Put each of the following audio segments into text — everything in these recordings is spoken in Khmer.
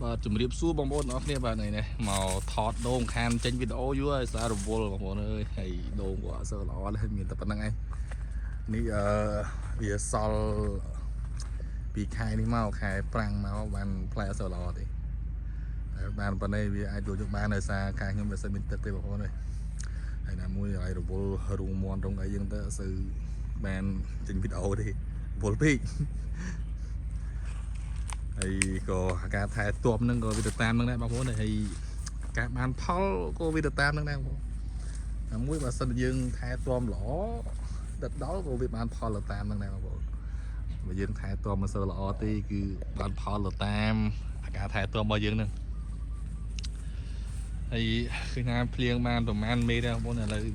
បាទជំរាបសួរបងប្អូនអរគ្នាបាទនេះមកថតដូងខានចេញវីដេអូយូរហើយសាររវល់បងប្អូនអើយហើយដូងក៏អត់សូវល្អទេមានតែប៉ុណ្្នឹងឯងនេះវាសល់ពីខែនេះមកខែប្រាំងមកបានផ្លែអត់សូវល្អទេតែបានប៉ុណ្ណេះវាអាចយកបានដោយសារការខ្ញុំវាសិនមានទឹកទេបងប្អូនអើយហើយណាមួយឲ្យរវល់រូងមន់រងអីហ្នឹងទៅអត់សូវបានចេញវីដេអូទេរវល់ពេកហើយក៏ការថែទាំហ្នឹងក៏វាទៅតាមហ្នឹងដែរបងប្អូនហើយការបានផលក៏វាទៅតាមហ្នឹងដែរបងប្អូនតែមួយបើសិនយើងថែទាំល្អដិតដល់ក៏វាបានផលទៅតាមហ្នឹងដែរបងប្អូនបើយើងថែទាំមិនសូវល្អទេគឺបានផលទៅតាមការថែទាំរបស់យើងហ្នឹងហើយឃើញថាភ្លៀងបានប្រហែលមេដែរបងប្អូនឥឡូវវា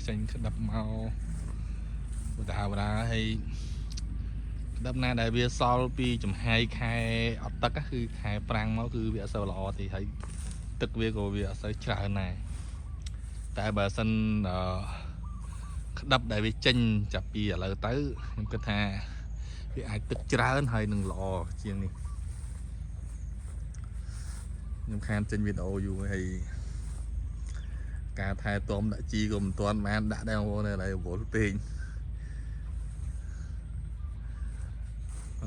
ចេញក្តាប់មកបដាហើយដំណាដែលវាសល់ពីចំហាយខែអត់ទឹកគឺខែប្រាំងមកគឺវាអត់សូវល្អទេហើយទឹកវាក៏វាអត់សូវច្រើនដែរតែបើសិនក្តាប់ដែលវាចេញចាប់ពីឥឡូវទៅខ្ញុំគិតថាវាអាចទឹកច្រើនហើយនឹងល្អជាងនេះខ្ញុំខានចេញវីដេអូយូរហើយការថែទាំដាក់ជីក៏មិនទាន់បានដាក់ដែរបងប្អូនឥឡូវវល់ពេក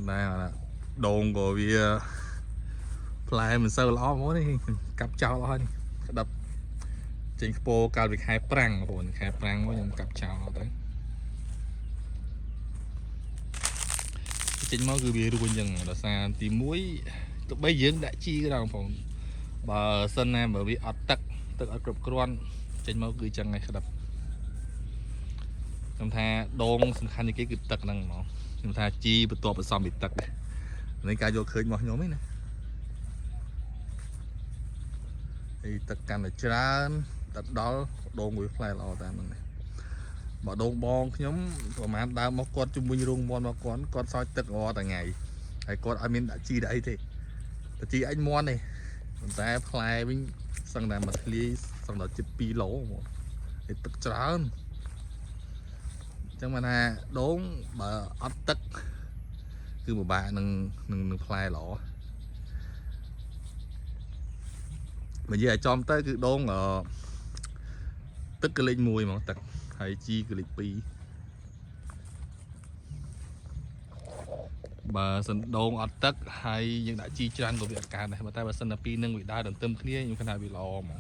តែដូងក៏វាផ្លែមិនសូវល្អហ្មងនេះកាប់ចោលអស់នេះក្តាប់ចេញខ្ពោកាលពីខែប្រាំងបងប្អូនខែប្រាំងមកខ្ញុំកាប់ចោលទៅចេញមកគឺវារួញអញ្ចឹងដោយសារទី1ទោះបីយើងដាក់ជីក៏ដែរបងប្អូនបើសិនណាបើវាអត់ទឹកអត់គ្រប់គ្រាន់ចេញមកគឺចឹងហើយក្តាប់ខ្ញុំថាដូងសំខាន់ជាងគេគឺទឹកហ្នឹងហ្មងខ្ញុំថាជីបន្ទាប់បន្សំពីទឹកនេះការយកឃើញរបស់ខ្ញុំឯណាហើយទឹកកាន់តែច្រើនដល់ដូងវាផ្លែល្អតាមហ្នឹងបើដូងបងខ្ញុំប្រហែលដើមមកគាត់ជំនួយរោងមន់មកគាត់សោចទឹករាល់ថ្ងៃហើយគាត់អត់មានដាក់ជីដាក់អីទេតែជីអញមន់ទេប៉ុន្តែផ្លែវិញសឹងតែមួយធ្លាយសឹងដល់ជិត2ឡូមកហើយទឹកច្រើនអញ្ចឹងមកថាដូងបើអត់ទឹកគឺពិបាកនឹងផ្លែល្អបើនិយាយឲ្យចំទៅគឺដូងទឹកគឺលេខ1ហ្មងទឹកហើយជីគឺលេខ2បើសិនដូងអត់ទឹកហើយយើងដាក់ជីច្រើនក៏វាអត់កើតដែរតែបើសិនតែពីរនឹងវាដើរទន្ទឹមគ្នាខ្ញុំគិតថាវាល្អហ្មង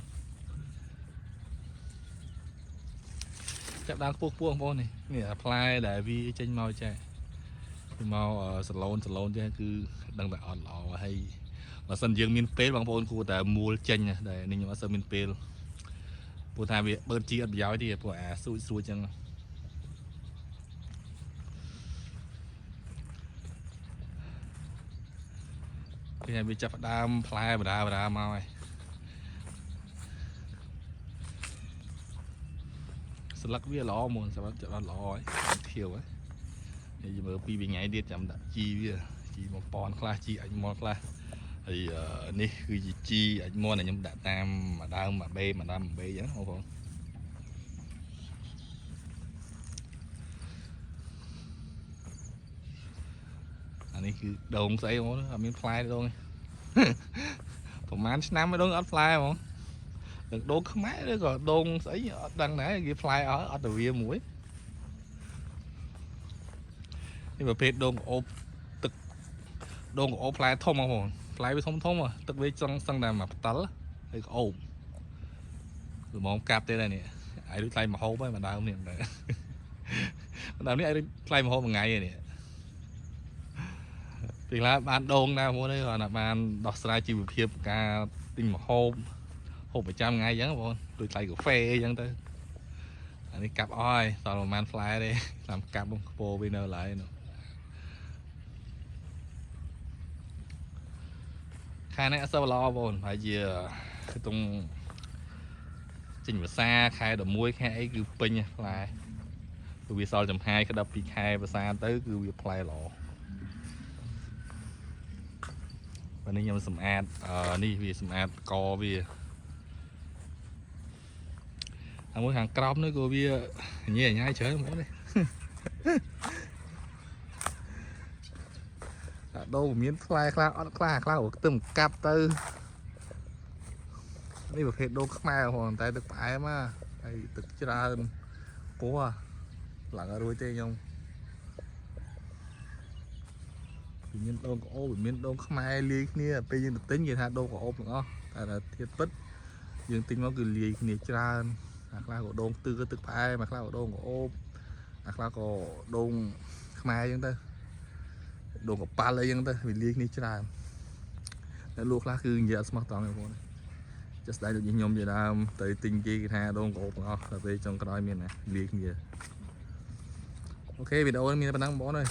ចាប់ដើមខ្ពស់បងប្អូននេះផ្លែដែលវាចេញមកចាមកសឡូនចេះគឺដឹងតែអត់ល្អហើយបើសិនយើងមានពេលបងប្អូនគួរតែមួលចេញដែរនេះខ្ញុំអត់សូវមានពេលព្រោះថាវាបឺតជីអត់ប្រយោជន៍ទេព្រោះអាស្រួចចឹងពេលវាចាប់ដើមផ្លែបដាមកហើយស្លឹកវាល្អមុនសម្រាប់ចិត្តល្អហើយខៀវហើយនិយាយមើលពីថ្ងៃទៀតចាំដាក់ជីវាជីមកប៉នខ្លះជីអាចមកខ្លះហើយនេះគឺជាជីអាចមកខ្ញុំដាក់តាមមួយដើមមួយបេអញ្ចឹងបងប្អូនអានេះគឺដូងស្អីបងប្អូនអត់មានផ្លែដូងទេប្រហែលឆ្នាំហើយដូងអត់ផ្លែហ្មងនឹងដូងខ្មែរឬក៏ដូងស្អីអត់ដឹងដែរគេផ្លែអត់ទៅវាមួយនេះប្រភេទដូងអូបទឹកដូងអូបផ្លែធំបងប្អូនផ្លែវាធំទឹកវាសឹងតែមកផ្តិលហើយក្អូបល្មមកាប់ទេដែរនេះឲ្យដូចថ្លៃមហូបហើយម្ដងនេះម្ដងនេះឲ្យដូចថ្លៃមហូបមួយថ្ងៃនេះពីឡាបានដូងដែរបងប្អូននេះគាត់បានដោះស្រាយជីវភាពការទិញមហូបហូបប្រចាំថ្ងៃអញ្ចឹងបងប្អូនដូចថ្លៃកាហ្វេអញ្ចឹងទៅអានេះកាប់អស់ហើយសល់ប្រហែលផ្លែទេតាមកាប់បងខ្ពោវានៅឡើយនោះខែនេះអត់សូវល្អបងប្អូនហើយជាក្នុងចេញភាសាខែ11ខែអីគឺពេញផ្លែគឺវាសល់ចំហាយក្តាប់ពីខែភាសាទៅគឺវាផ្លែល្អวันนี้ខ្ញុំសម្អាតនេះវាសម្អាតកវាមួយខាងក្រោមនេះក៏វាញ៉ៃច្រើនហ្មងនេះ đâu miếng fly cloud tầm cặp tư đây một phết đô khắc mai hoàn tay được phải mà đây thực ra cố à lặng ở đôi tê nhông miếng đô có ô miếng đô khắc mai ly kia bây giờ được tính gì ha đô có ô nữa tại là thiệt bất dương tính nó cứ ly kia ra hoặc là của đô tư cái thực phải mà là của đô có ô hoặc là có đô khắc mai chúng ta đô có pa lấy chúng ta vì ly kia ra để luộc lá cứ giờ smart toàn này just đây được nhom vậy đó tới tinh kia ha đôn cổ ngọt là về trong cái đôi miền này liền gì ok video mình đang bỏ đây